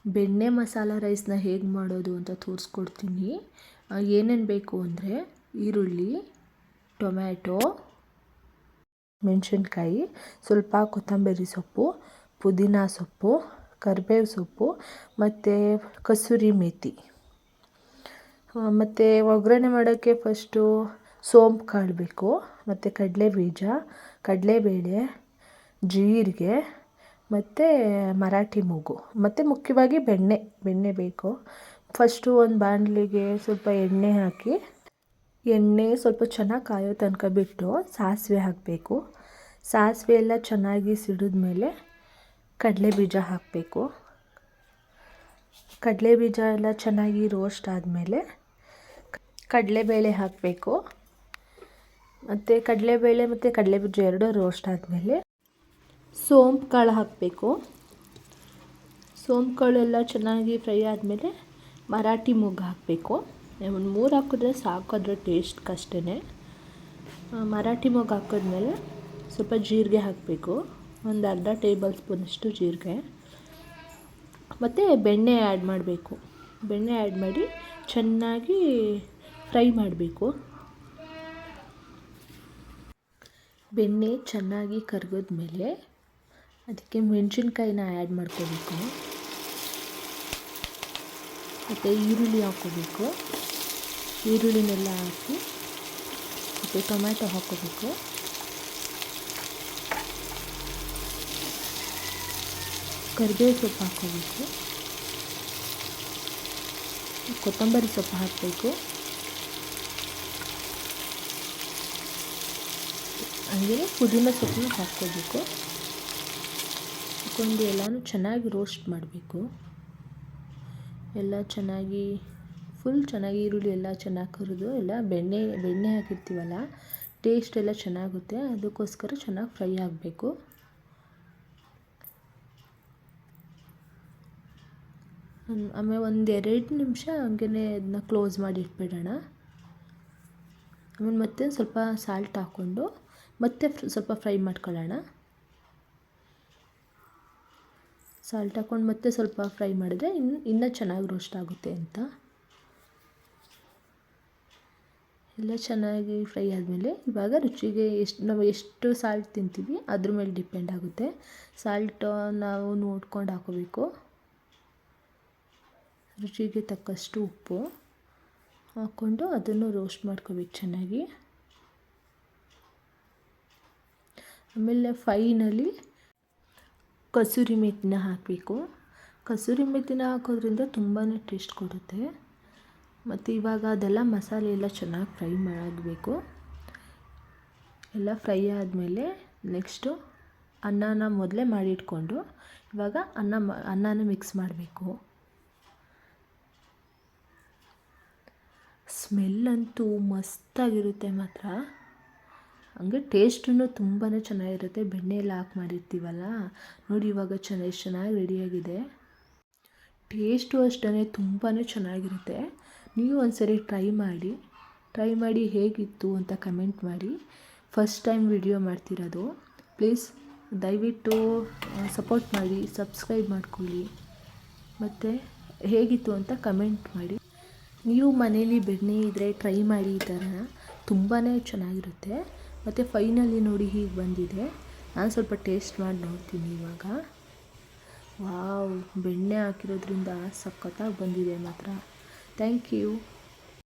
ಬೆಣ್ಣೆ ಮಸಾಲ ರೈಸ್ನ ಹೇಗೆ ಮಾಡೋದು ಅಂತ ತೋರಿಸ್ಕೊಡ್ತೀನಿ. ಏನೇನು ಬೇಕು ಅಂದರೆ ಈರುಳ್ಳಿ, ಟೊಮ್ಯಾಟೊ, ಮೆಣಸಿನ್ಕಾಯಿ, ಸ್ವಲ್ಪ ಕೊತ್ತಂಬರಿ ಸೊಪ್ಪು, ಪುದೀನ ಸೊಪ್ಪು, ಕರಿಬೇವು ಸೊಪ್ಪು ಮತ್ತು ಕಸೂರಿ ಮೇಥಿ. ಮತ್ತು ಒಗ್ಗರಣೆ ಮಾಡೋಕ್ಕೆ ಫಸ್ಟು ಸೋಂಪು ಕಾಳು ಬೇಕು, ಮತ್ತು ಕಡಲೆಬೀಜ, ಕಡಲೆಬೇಳೆ, ಜೀರಿಗೆ ಮತ್ತು ಮರಾಠಿ ಮೂಗು, ಮತ್ತು ಮುಖ್ಯವಾಗಿ ಬೆಣ್ಣೆ ಬೇಕು. ಫಸ್ಟು ಒಂದು ಬಾಣಲಿಗೆ ಸ್ವಲ್ಪ ಎಣ್ಣೆ ಹಾಕಿ, ಎಣ್ಣೆ ಸ್ವಲ್ಪ ಚೆನ್ನಾಗಿ ಕಾಯೋ ತನಕ ಬಿಟ್ಟು ಸಾಸಿವೆ ಹಾಕಬೇಕು. ಸಾಸಿವೆ ಎಲ್ಲ ಚೆನ್ನಾಗಿ ಸಿಡಿದ್ಮೇಲೆ ಕಡಲೆಬೀಜ ಹಾಕಬೇಕು. ಕಡಲೆಬೀಜ ಎಲ್ಲ ಚೆನ್ನಾಗಿ ರೋಸ್ಟ್ ಆದಮೇಲೆ ಕಡಲೆಬೇಳೆ ಹಾಕಬೇಕು. ಮತ್ತು ಕಡಲೆಬೇಳೆ ಮತ್ತು ಕಡಲೆಬೀಜ ಎರಡೂ ರೋಸ್ಟ್ ಆದಮೇಲೆ ಸೋಂಪು ಕಾಳು ಹಾಕಬೇಕು. ಸೋಂಪು ಕಾಳೆಲ್ಲ ಚೆನ್ನಾಗಿ ಫ್ರೈ ಆದಮೇಲೆ ಮರಾಠಿ ಮೂಗು ಹಾಕಬೇಕು. ಒಂದು 3 ಹಾಕಿದ್ರೆ ಸಾಕು, ಅದರ ಟೇಸ್ಟ್ಗಷ್ಟೇ. ಮರಾಠಿ ಮೂಗು ಹಾಕಿದ್ಮೇಲೆ ಸ್ವಲ್ಪ ಜೀರಿಗೆ ಹಾಕಬೇಕು, ಒಂದು ಅರ್ಧ ಟೇಬಲ್ ಸ್ಪೂನಷ್ಟು ಜೀರಿಗೆ. ಮತ್ತು ಬೆಣ್ಣೆ ಆ್ಯಡ್ ಮಾಡಬೇಕು. ಬೆಣ್ಣೆ ಆ್ಯಡ್ ಮಾಡಿ ಚೆನ್ನಾಗಿ ಫ್ರೈ ಮಾಡಬೇಕು. ಬೆಣ್ಣೆ ಚೆನ್ನಾಗಿ ಕರಗಿದ್ಮೇಲೆ ಅದಕ್ಕೆ ಮೆಣಸಿನ್ಕಾಯಿನ ಆ್ಯಡ್ ಮಾಡ್ಕೋಬೇಕು. ಮತ್ತು ಈರುಳ್ಳಿ ಹಾಕ್ಕೋಬೇಕು. ಈರುಳ್ಳಿನೆಲ್ಲ ಹಾಕಿ ಮತ್ತು ಟೊಮ್ಯಾಟೊ ಹಾಕ್ಕೋಬೇಕು. ಕರಿಬೇವು ಸೊಪ್ಪು ಹಾಕ್ಕೋಬೇಕು. ಕೊತ್ತಂಬರಿ ಸೊಪ್ಪು ಹಾಕಬೇಕು. ಹಾಗೆ ಪುದೀನ ಸೊಪ್ಪನ್ನು ಹಾಕ್ಕೋಬೇಕು. ಹಾಕ್ಕೊಂಡು ಎಲ್ಲನೂ ಚೆನ್ನಾಗಿ ರೋಸ್ಟ್ ಮಾಡಬೇಕು. ಎಲ್ಲ ಚೆನ್ನಾಗಿ ಚೆನ್ನಾಗಿ ಈರುಳ್ಳಿ ಎಲ್ಲ ಚೆನ್ನಾಗಿ ಕರಿದು ಎಲ್ಲ ಬೆಣ್ಣೆ ಹಾಕಿರ್ತೀವಲ್ಲ, ಟೇಸ್ಟ್ ಎಲ್ಲ ಚೆನ್ನಾಗುತ್ತೆ. ಅದಕ್ಕೋಸ್ಕರ ಚೆನ್ನಾಗಿ ಫ್ರೈ ಆಗಬೇಕು. ಆಮೇಲೆ 1-2 ನಿಮಿಷ ಹಂಗೇ ಅದನ್ನ ಕ್ಲೋಸ್ ಮಾಡಿ ಇಟ್ಬಿಡೋಣ. ಆಮೇಲೆ ಮತ್ತೆ ಸ್ವಲ್ಪ ಸಾಲ್ಟ್ ಹಾಕ್ಕೊಂಡು ಮತ್ತೆ ಸ್ವಲ್ಪ ಫ್ರೈ ಮಾಡ್ಕೊಳ್ಳೋಣ. ಸಾಲ್ಟ್ ಹಾಕ್ಕೊಂಡು ಮತ್ತೆ ಸ್ವಲ್ಪ ಫ್ರೈ ಮಾಡಿದ್ರೆ ಇನ್ನೂ ಚೆನ್ನಾಗಿ ರೋಸ್ಟ್ ಆಗುತ್ತೆ ಅಂತ. ಎಲ್ಲ ಚೆನ್ನಾಗಿ ಫ್ರೈ ಆದಮೇಲೆ ಇವಾಗ ರುಚಿಗೆ ನಾವು ಎಷ್ಟು ಸಾಲ್ಟ್ ತಿಂತೀವಿ ಅದ್ರ ಮೇಲೆ ಡಿಪೆಂಡ್ ಆಗುತ್ತೆ. ಸಾಲ್ಟು ನಾವು ನೋಡ್ಕೊಂಡು ಹಾಕೋಬೇಕು. ರುಚಿಗೆ ತಕ್ಕಷ್ಟು ಉಪ್ಪು ಹಾಕ್ಕೊಂಡು ಅದನ್ನು ರೋಸ್ಟ್ ಮಾಡ್ಕೋಬೇಕು ಚೆನ್ನಾಗಿ. ಆಮೇಲೆ ಫೈನಲಿ ಕಸೂರಿ ಮೇಥಿನ ಹಾಕಬೇಕು. ಕಸೂರಿ ಮೇಥಿನ ಹಾಕೋದ್ರಿಂದ ತುಂಬಾ ಟೇಸ್ಟ್ ಕೊಡುತ್ತೆ. ಮತ್ತು ಇವಾಗ ಅದೆಲ್ಲ ಮಸಾಲೆ ಎಲ್ಲ ಚೆನ್ನಾಗಿ ಫ್ರೈ ಮಾಡಬೇಕು. ಎಲ್ಲ ಫ್ರೈ ಆದಮೇಲೆ ನೆಕ್ಸ್ಟು ಅನ್ನನ ಮೊದಲೇ ಮಾಡಿಟ್ಕೊಂಡು ಇವಾಗ ಅನ್ನನ ಮಿಕ್ಸ್ ಮಾಡಬೇಕು. ಸ್ಮೆಲ್ಲಂತೂ ಮಸ್ತಾಗಿರುತ್ತೆ ಮಾತ್ರ. ಹಂಗೆ ಟೇಸ್ಟೂ ತುಂಬಾ ಚೆನ್ನಾಗಿರುತ್ತೆ. ಬೆಣ್ಣೆ ಎಲ್ಲ ಹಾಕಿ ಮಾಡಿರ್ತೀವಲ್ಲ ನೋಡಿ, ಇವಾಗ ಎಷ್ಟು ಚೆನ್ನಾಗಿ ರೆಡಿಯಾಗಿದೆ. ಟೇಸ್ಟು ಅಷ್ಟೇ ತುಂಬಾ ಚೆನ್ನಾಗಿರುತ್ತೆ. ನೀವು ಒಂದ್ಸರಿ ಟ್ರೈ ಮಾಡಿ ಹೇಗಿತ್ತು ಅಂತ ಕಮೆಂಟ್ ಮಾಡಿ. ಫಸ್ಟ್ ಟೈಮ್ ವಿಡಿಯೋ ಮಾಡ್ತಿರೋದು, ಪ್ಲೀಸ್ ದಯವಿಟ್ಟು ಸಪೋರ್ಟ್ ಮಾಡಿ, ಸಬ್ಸ್ಕ್ರೈಬ್ ಮಾಡ್ಕೊಳ್ಳಿ, ಮತ್ತು ಹೇಗಿತ್ತು ಅಂತ ಕಮೆಂಟ್ ಮಾಡಿ. ನೀವು ಮನೇಲಿ ಬೆಣ್ಣೆ ಇದ್ದರೆ ಟ್ರೈ ಮಾಡಿ, ಈ ಥರ ತುಂಬಾ ಚೆನ್ನಾಗಿರುತ್ತೆ. ಮತ್ತು ಫೈನಲಿ ನೋಡಿ ಹೀಗೆ ಬಂದಿದೆ. ನಾನು ಸ್ವಲ್ಪ ಟೇಸ್ಟ್ ಮಾಡಿ ನೋಡ್ತೀನಿ ಇವಾಗ. ವಾವ್, ಬೆಣ್ಣೆ ಹಾಕಿರೋದ್ರಿಂದ ಸಖತ್ತಾಗಿ ಬಂದಿದೆ ಮಾತ್ರ. Thank you.